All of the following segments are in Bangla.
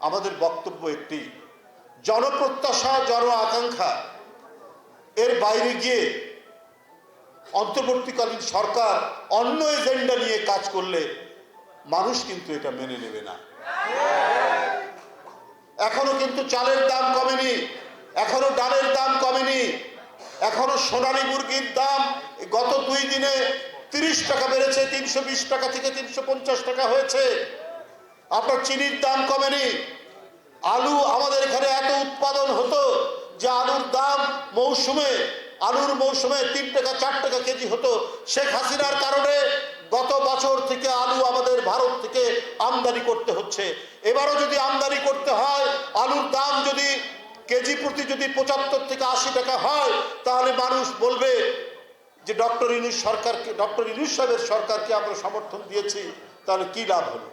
আমাদের বক্তব্য একটি, জনপ্রত্যাশা জন আকাঙ্ক্ষা এর বাইরে গিয়ে অন্তর্বর্তীকালীন সরকার অন্য এজেন্ডা নিয়ে কাজ করলে মানুষ কিন্তু এটা মেনে নেবে না। এখনো কিন্তু চালের দাম কমেনি, এখনো ডালের দাম কমেনি, এখনো সোনালী মুরগির দাম গত 2 দিনে 30 টাকা বেড়েছে, 320 টাকা থেকে 350 টাকা হয়েছে। আপনার চিনির দাম কমেনি। আলু আমাদের এখানে এত উৎপাদন হতো যে আলুর দাম আলুর মৌসুমে 3 টাকা 4 টাকা কেজি হতো। শেখ হাসিনার কারণে গত বছর থেকে আলু আমাদের ভারত থেকে আমদানি করতে হচ্ছে। এবারও যদি আমদানি করতে হয়, আলুর দাম যদি কেজি প্রতি যদি 75 থেকে 80 টাকা হয়, তাহলে মানুষ বলবে যে ডক্টর ইউনূস সাহেবের সরকারকে আমরা সমর্থন দিয়েছি, তাহলে কি লাভ হলো।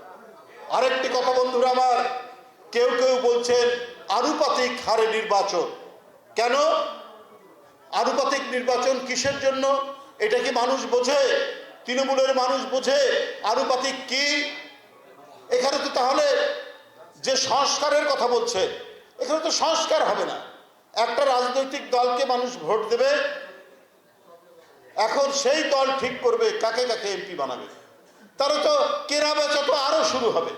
আরেকটি কথা বন্ধুরা আমার, কেউ কেউ বলছেন আনুপাতিক হারে নির্বাচন। কেন আনুপাতিক নির্বাচন, কিসের জন্য? এটা কি মানুষ বোঝে? তৃণমূলের মানুষ বোঝে আনুপাতিক কি? এখানে তো তাহলে যে সংস্কারের কথা বলছে, এখানে তো সংস্কার হবে না। একটা রাজনৈতিক দলকে মানুষ ভোট দেবে, এখন সেই দল ঠিক করবে কাকে কাকে এমপি বানাবে, তাহলে তো কেনা বেচা তো আরো শুরু হবে।